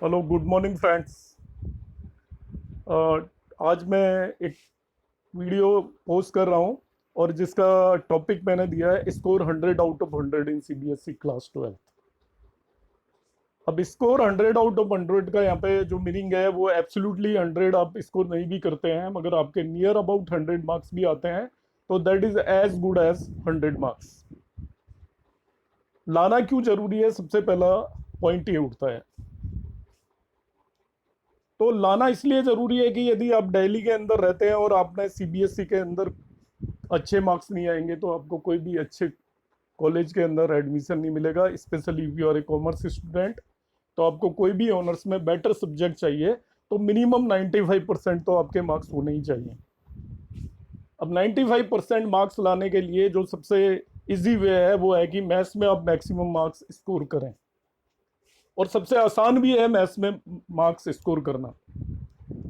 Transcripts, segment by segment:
Hello, good morning friends. आज मैं एक वीडियो पोस्ट कर रहा हूँ और जिसका टॉपिक मैंने दिया है score 100 out of 100 in CBSE class 12। अब स्कोर 100 आउट ऑफ 100 का यहाँ पे जो मीनिंग है वो एब्सोल्युटली 100 आप स्कोर नहीं भी करते हैं, मगर आपके नियर अबाउट 100 मार्क्स भी आते हैं तो that is as good as 100 marks. लाना क्यों जरूरी है, सबसे पहला पॉइंट ये उठता है। तो लाना इसलिए जरूरी है कि यदि आप दिल्ली के अंदर रहते हैं और आपने सीबीएसई के अंदर अच्छे मार्क्स नहीं आएंगे तो आपको कोई भी अच्छे कॉलेज के अंदर एडमिशन नहीं मिलेगा। Specially if you are a commerce student तो आपको कोई भी ऑनर्स में बेटर सब्जेक्ट चाहिए तो मिनिमम 95% तो आपके मार्क्स होने ही चाहिए। अब 95% मार्क्स लाने के लिए जो सबसे इजी वे है वो है कि मैथ्स में आप मैक्सिमम मार्क्स स्कोर करें, और सबसे आसान भी है मैथ्स में मार्क्स स्कोर करना।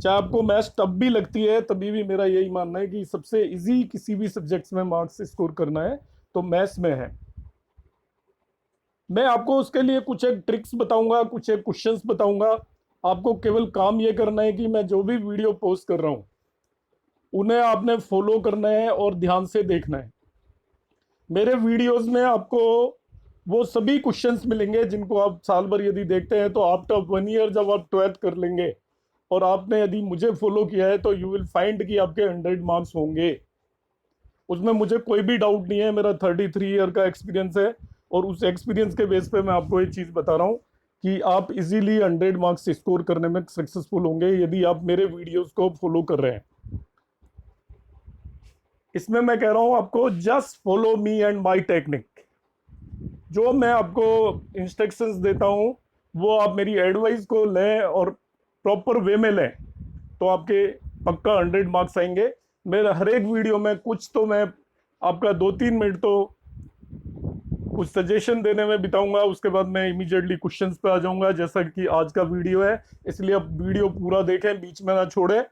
चाहे आपको मैथ्स टफ भी लगती है तभी भी मेरा यही मानना है कि सबसे इजी किसी भी सब्जेक्ट्स में मार्क्स स्कोर करना है तो मैथ्स में है। मैं आपको उसके लिए कुछ एक ट्रिक्स बताऊंगा, कुछ एक क्वेश्चंस बताऊंगा। आपको केवल काम ये करना है कि मैं जो भी वीडियो पोस्ट कर रहा हूं उन्हें आपने फॉलो करना है और ध्यान से देखना है। मेरे वीडियोस में आपको वो सभी क्वेश्चंस मिलेंगे जिनको आप साल भर यदि देखते हैं तो आफ्टर 1 ईयर जब आप 12th कर लेंगे और आपने यदि मुझे फॉलो किया है तो यू विल फाइंड कि आपके 100 मार्क्स होंगे। उसमें मुझे कोई भी डाउट नहीं है, मेरा 33 ईयर का एक्सपीरियंस है और उस एक्सपीरियंस के बेस पे मैं आपको ये चीज़ बता रहा हूँ कि आप इजीली 100 मार्क्स स्कोर करने में सक्सेसफुल होंगे यदि आप मेरे वीडियोस को फॉलो कर रहे हैं। इसमें मैं कह रहा हूँ आपको just follow me and my technique. जो मैं आपको इंस्ट्रक्शंस देता हूँ वो आप मेरी एडवाइस को लें और प्रॉपर वे में लें तो आपके पक्का 100 मार्क्स आएंगे। मेरा हर एक वीडियो में कुछ तो मैं आपका 2-3 मिनट तो कुछ सजेशन देने में बिताऊंगा, उसके बाद मैं इमीडिएटली क्वेश्चंस पे आ जाऊंगा जैसा कि आज का वीडियो है। इसलिए आप वीडियो पूरा देखें, बीच में ना छोड़ें।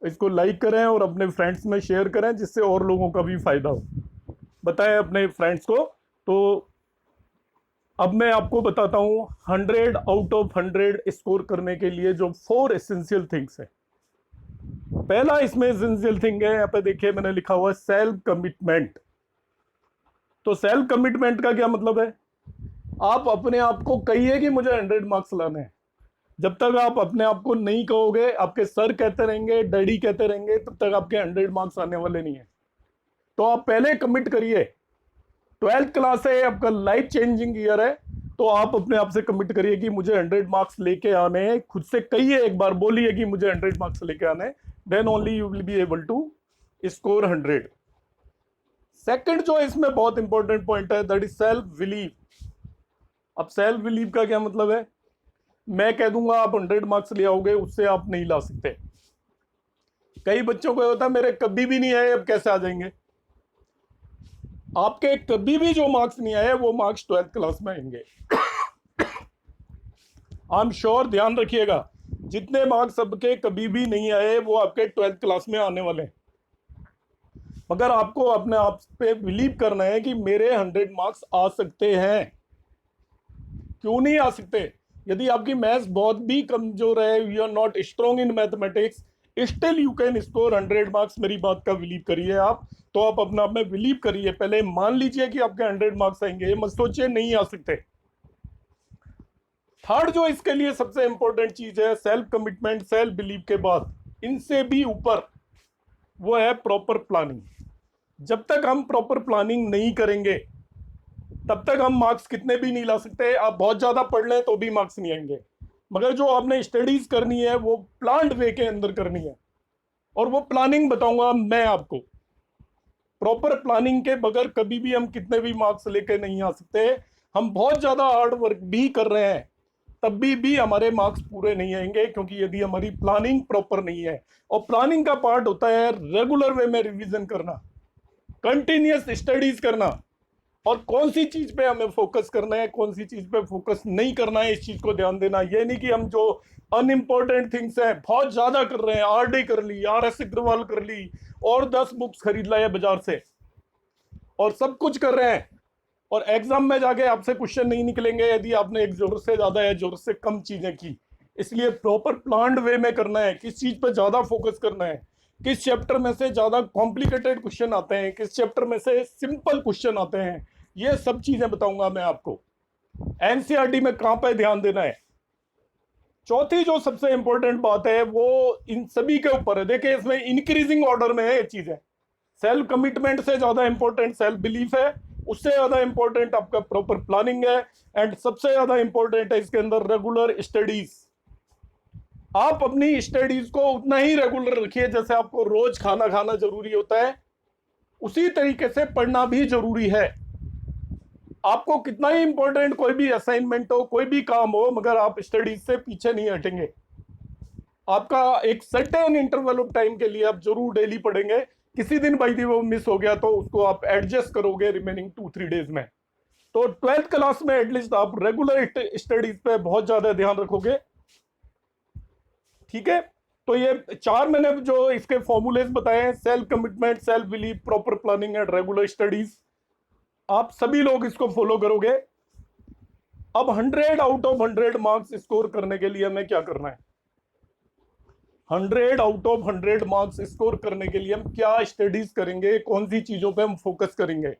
इसको लाइक करें और अपने फ्रेंड्स में शेयर करें जिससे और लोगों का भी फायदा हो। बताएं अपने फ्रेंड्स को। तो अब मैं आपको बताता हूं 100 आउट ऑफ 100 स्कोर करने के लिए जो 4 एसेंशियल थिंग्स है। पहला इसमें एसेंशियल थिंग है, यहाँ पे देखिए मैंने लिखा हुआ है सेल्फ कमिटमेंट। तो सेल्फ कमिटमेंट का क्या मतलब है? आप अपने आप को कहिए कि मुझे 100 मार्क्स लाने हैं। जब तक आप अपने आप को नहीं कहोगे, आपके सर कहते रहेंगे, डैडी कहते रहेंगे, तब तक आपके 100 मार्क्स आने वाले नहीं है। तो आप पहले कमिट करिए। 12th क्लास है, आपका लाइफ चेंजिंग ईयर है, तो आप अपने आप से कमिट करिए कि मुझे 100 मार्क्स लेके आने हैं। खुद से कहिए, एक बार बोलिए कि मुझे 100 मार्क्स लेके आने हैं। Then only you will be able to score 100। Second जो इसमें बहुत इंपॉर्टेंट पॉइंट है दैट इज सेल्फ बिलीव। अब सेल्फ बिलीव का क्या मतलब है? मैं कह दूंगा आप 100 मार्क्स ले आओगे, उससे आप नहीं ला सकते। कई बच्चों को होता है मेरे कभी भी नहीं आए, अब कैसे आ जाएंगे? आपके कभी भी जो मार्क्स नहीं आए वो मार्क्स 12th क्लास में आएंगे। आई एम श्योर, ध्यान रखिएगा, जितने मार्क्स सबके कभी भी नहीं आए वो आपके 12th क्लास में आने वाले हैं। मगर आपको अपने आप पे बिलीव करना है कि मेरे 100 मार्क्स आ सकते हैं। क्यों नहीं आ सकते? यदि आपकी मैथ्स बहुत भी कमजोर है, you are not strong in mathematics, still you can score 100 marks. मेरी बात का बिलीव करिए आप। तो आप अपने आप में बिलीव करिए, पहले मान लीजिए कि आपके 100 मार्क्स आएंगे, मत सोचिए नहीं आ सकते। थर्ड जो इसके लिए सबसे इंपॉर्टेंट चीज है सेल्फ कमिटमेंट, सेल्फ बिलीव के बाद इनसे भी ऊपर वो है प्रॉपर प्लानिंग। जब तक हम प्रॉपर प्लानिंग नहीं करेंगे तब तक हम मार्क्स कितने भी नहीं ला सकते। आप बहुत ज्यादा पढ़ लें तो भी मार्क्स नहीं आएंगे, मगर जो आपने स्टडीज करनी है वो प्लान्ड वे के अंदर करनी है। और वो प्लानिंग बताऊंगा मैं आपको। प्रॉपर प्लानिंग के बगैर कभी भी हम कितने भी मार्क्स लेके नहीं आ सकते। हम बहुत ज्यादा हार्ड वर्क भी कर रहे हैं तब भी हमारे मार्क्स पूरे नहीं आएंगे, क्योंकि यदि हमारी प्लानिंग प्रॉपर नहीं है। और प्लानिंग का पार्ट होता है रेगुलर वे में रिवीजन करना, कंटिन्यूअस स्टडीज करना, और कौन सी चीज पे हमें फोकस करना है, कौन सी चीज पे फोकस नहीं करना है, इस चीज को ध्यान देना। ये नहीं कि हम जो अनइम्पोर्टेंट थिंग्स हैं बहुत ज्यादा कर रहे हैं, आरडी कर ली, आर एस अग्रवाल कर ली और 10 बुक्स खरीद लाए बाजार से और सब कुछ कर रहे हैं, और एग्जाम में जाके आपसे क्वेश्चन नहीं निकलेंगे यदि आपने एक जरूरत से ज्यादा या जरूरत से कम चीजें की। इसलिए प्रॉपर प्लान्ड वे में करना है, किस चीज पे ज्यादा फोकस करना है, किस चैप्टर में से ज्यादा कॉम्प्लिकेटेड क्वेश्चन आते हैं, किस चैप्टर में से सिंपल क्वेश्चन आते हैं, ये सब चीजें बताऊंगा मैं आपको। एनसीईआरटी में कहां पे ध्यान देना है। चौथी जो सबसे इंपॉर्टेंट बात है वो इन सभी के ऊपर है। देखिए इसमें इंक्रीजिंग ऑर्डर में है ये चीजें। सेल्फ कमिटमेंट से ज्यादा इंपॉर्टेंट सेल्फ बिलीफ है, उससे ज्यादा इंपॉर्टेंट आपका प्रॉपर प्लानिंग है, एंड सबसे ज्यादा इंपॉर्टेंट है इसके अंदर रेगुलर स्टडीज। आप अपनी स्टडीज को उतना ही रेगुलर रखिए जैसे आपको रोज खाना खाना जरूरी होता है, उसी तरीके से पढ़ना भी जरूरी है। आपको कितना ही इंपॉर्टेंट कोई भी असाइनमेंट हो, कोई भी काम हो, मगर आप स्टडीज से पीछे नहीं हटेंगे। आपका एक सर्टेन इंटरवल ऑफ टाइम के लिए आप जरूर डेली पढ़ेंगे। किसी दिन भाई वो मिस हो गया तो उसको आप एडजस्ट करोगे रिमेनिंग 2-3 डेज में। तो 12th क्लास में एटलीस्ट आप रेगुलर स्टडीज पे बहुत ज्यादा ध्यान रखोगे। ठीक है, तो ये 4 मैंने जो इसके फॉर्मूलेज बताए हैं, self commitment, self belief, proper planning and regular studies, आप सभी लोग इसको फॉलो करोगे। अब 100 आउट ऑफ 100 मार्क्स स्कोर करने के लिए हमें क्या करना है। 100 आउट ऑफ 100 मार्क्स स्कोर करने के लिए हम क्या स्टडीज करेंगे, कौन सी चीजों पे हम फोकस करेंगे।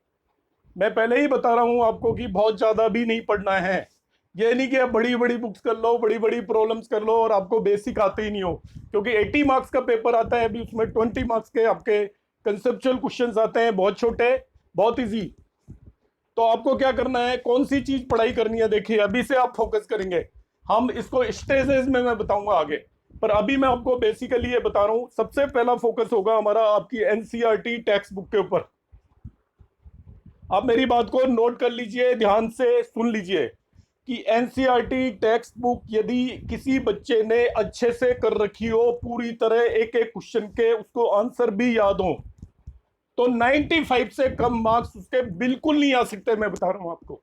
मैं पहले ही बता रहा हूं आपको कि बहुत ज्यादा भी नहीं पढ़ना है। ये नहीं कि आप बड़ी बड़ी बुक्स कर लो, बड़ी बड़ी प्रॉब्लम्स कर लो और आपको बेसिक आते ही नहीं हो, क्योंकि 80 मार्क्स का पेपर आता है, अभी उसमें 20 मार्क्स के आपके कंसेप्चुअल क्वेश्चंस आते हैं, बहुत छोटे, बहुत इजी। तो आपको क्या करना है, कौन सी चीज पढ़ाई करनी है, देखिए अभी से आप फोकस करेंगे। हम इसको स्टेजेस में मैं बताऊंगा आगे, पर अभी मैं आपको बेसिकली ये बता रहा हूं। सबसे पहला फोकस होगा हमारा आपकी एनसीईआरटी टेक्स्ट बुक के ऊपर। आप मेरी बात को नोट कर लीजिए, ध्यान से सुन लीजिए कि एनसीईआरटी टेक्स्ट बुक यदि किसी बच्चे ने अच्छे से कर रखी हो, पूरी तरह एक एक क्वेश्चन के उसको आंसर भी याद हो, तो 95 से कम मार्क्स उसके बिल्कुल नहीं आ सकते। मैं बता रहा हूं आपको,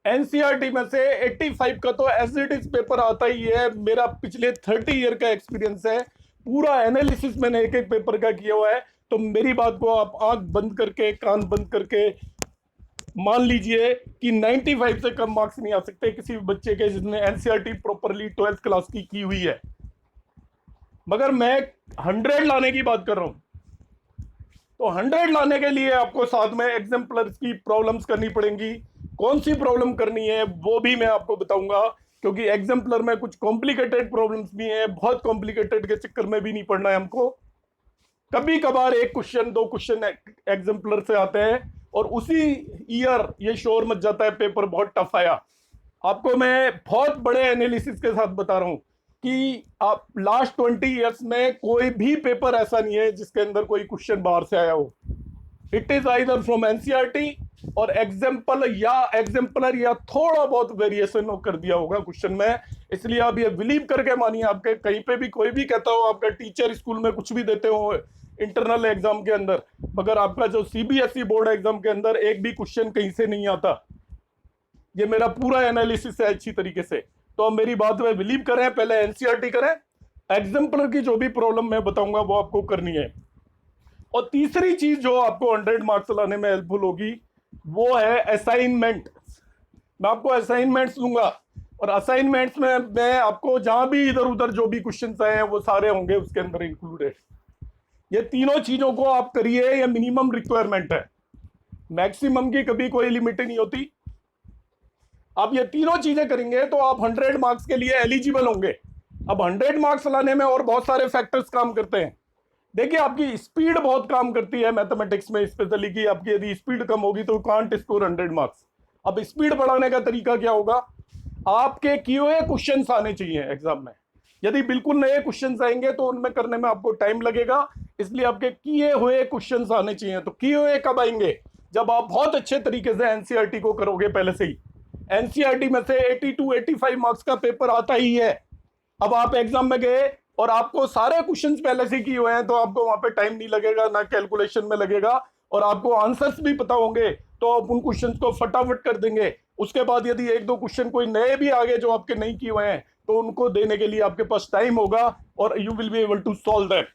एनसीईआरटी में से 85 का तो एज इट इज पेपर आता ही है। मेरा पिछले 30 ईयर का एक्सपीरियंस है, पूरा एनालिसिस मैंने एक एक पेपर का किया हुआ है। तो मेरी बात को आप आंख बंद करके, कान बंद करके मान लीजिए कि 95 से कम मार्क्स नहीं आ सकते किसी भी बच्चे के जिसने एनसीईआरटी प्रॉपरली 12th क्लास की हुई है। मगर मैं 100 लाने की बात कर रहा हूं, तो 100 लाने के लिए आपको साथ में एग्जाम्पलर्स की प्रॉब्लम्स करनी पड़ेंगी। कौन सी प्रॉब्लम करनी है वो भी मैं आपको बताऊंगा, क्योंकि एग्जाम्पलर में कुछ कॉम्प्लिकेटेड प्रॉब्लम्स भी हैं। बहुत कॉम्प्लिकेटेड के चक्कर में भी नहीं पढ़ना है हमको। कभी कभार एक क्वेश्चन, 2 क्वेश्चन एग्जाम्पलर से आते हैं और उसी ईयर ये शोर मच जाता है पेपर बहुत टफ आया। आपको मैं बहुत बड़े एनालिसिस के साथ बता रहा हूं कि आप लास्ट 20 ईयर्स में कोई भी पेपर ऐसा नहीं है जिसके अंदर कोई क्वेश्चन बाहर से आया हो। It is either from NCERT और एग्जाम्पलर या थोड़ा बहुत वेरिएशन कर दिया होगा क्वेश्चन में। इसलिए आप ये बिलीव करके मानिए, आपके कहीं पे भी कोई भी कहता हो, आपका टीचर स्कूल में कुछ भी देते हो इंटरनल एग्जाम के अंदर, मगर आपका जो सीबीएसई बोर्ड एग्जाम के अंदर एक भी क्वेश्चन कहीं से नहीं आता। ये मेरा पूरा एनालिसिस है अच्छी तरीके से। तो अब मेरी बात में बिलीव करें, पहले एनसीईआरटी करें, एग्जाम्पलर की जो भी प्रॉब्लम मैं बताऊंगा वो आपको करनी है। और तीसरी चीज जो आपको 100 मार्क्स लाने में हेल्पफुल होगी वो है असाइनमेंट। मैं आपको असाइनमेंट्स दूंगा और असाइनमेंट्स में मैं आपको जहां भी इधर उधर जो भी क्वेश्चंस आए हैं वो सारे होंगे उसके अंदर इंक्लूडेड। ये तीनों चीजों को आप करिए, ये मिनिमम रिक्वायरमेंट है, मैक्सिमम की कभी कोई लिमिट नहीं होती। आप ये तीनों चीजें करेंगे तो आप 100 मार्क्स के लिए एलिजिबल होंगे। अब 100 मार्क्स लाने में और बहुत सारे फैक्टर्स काम करते हैं। देखिए आपकी स्पीड बहुत काम करती है मैथमेटिक्स में, स्पेशली कि आपकी यदि स्पीड कम होगी तो कांट स्कोर 100 मार्क्स। अब स्पीड बढ़ाने का तरीका क्या होगा, आपके किए हुए क्वेश्चंस आने चाहिए एग्जाम में। यदि बिल्कुल नए क्वेश्चंस आएंगे तो उनमें करने में आपको टाइम लगेगा, इसलिए आपके किए हुए क्वेश्चंस आने चाहिए। तो किए हुए कब आएंगे, जब आप बहुत अच्छे तरीके से एनसीईआरटी को करोगे पहले से ही। एनसीईआरटी में से 82-85 मार्क्स का पेपर आता ही है। अब आप एग्जाम में गए और आपको सारे क्वेश्चंस पहले से किए हुए हैं तो आपको वहां पे टाइम नहीं लगेगा, ना कैलकुलेशन में लगेगा, और आपको आंसर्स भी पता होंगे तो आप उन क्वेश्चंस को फटाफट कर देंगे। उसके बाद यदि 1-2 क्वेश्चन कोई नए भी आगे जो आपके नहीं किए हुए हैं तो उनको देने के लिए आपके पास टाइम होगा और you will be able to solve that.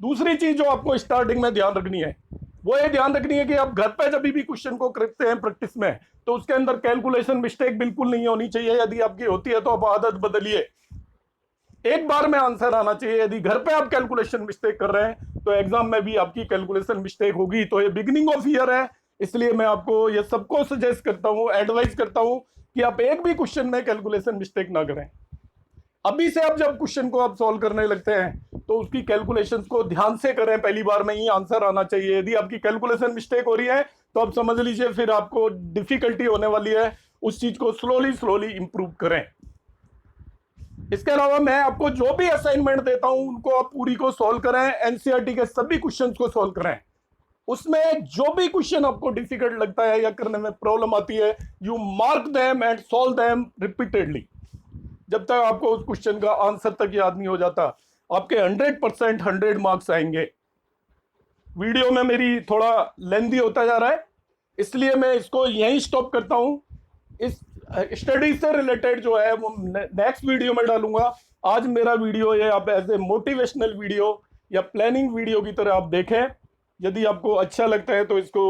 दूसरी चीज जो आपको स्टार्टिंग में ध्यान रखनी है, वो ये ध्यान रखनी है कि आप घर पे जब भी क्वेश्चन को करते हैं प्रैक्टिस में, तो उसके अंदर कैलकुलेशन मिस्टेक बिल्कुल नहीं होनी चाहिए। यदि आपकी होती है तो आप आदत बदलिए, एक बार में आंसर आना चाहिए। यदि घर पे आप कैलकुलेशन मिस्टेक कर रहे हैं तो एग्जाम में भी आपकी कैलकुलेशन मिस्टेक होगी। तो ये बिगिनिंग ऑफ ईयर है, इसलिए मैं आपको ये सबको सजेस्ट करता हूं, एडवाइस करता हूं कि आप एक भी क्वेश्चन में कैलकुलेशन मिस्टेक ना करें। अभी से आप जब क्वेश्चन को आप सॉल्व करने लगते हैं तो उसकी कैलकुलेशंस को ध्यान से करें, पहली बार में ही आंसर आना चाहिए। यदि आपकी कैलकुलेशन मिस्टेक हो रही है तो आप समझ लीजिए फिर आपको डिफिकल्टी होने वाली है, उस चीज को स्लोली स्लोली इंप्रूव करें। इसके अलावा मैं आपको जो भी असाइनमेंट देता हूं उनको आप पूरी को सॉल्व करें, एनसीईआरटी के सभी क्वेश्चंस को सॉल्व करें। उसमें जो भी क्वेश्चन आपको डिफिकल्ट लगता है या करने में प्रॉब्लम आती है, you mark them and solve them repeatedly, जब तक आपको उस क्वेश्चन का आंसर तक याद नहीं हो जाता। आपके 100% 100 मार्क्स आएंगे। वीडियो में मेरी थोड़ा लेंथी होता जा रहा है, इसलिए मैं इसको यहीं स्टॉप करता हूं। इस स्टडी से रिलेटेड जो है वो नेक्स्ट वीडियो में डालूंगा। आज मेरा वीडियो ये आप एज ए मोटिवेशनल वीडियो या प्लानिंग वीडियो की तरह आप देखें। यदि आपको अच्छा लगता है तो इसको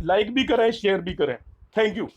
लाइक भी करें, शेयर भी करें। Thank you.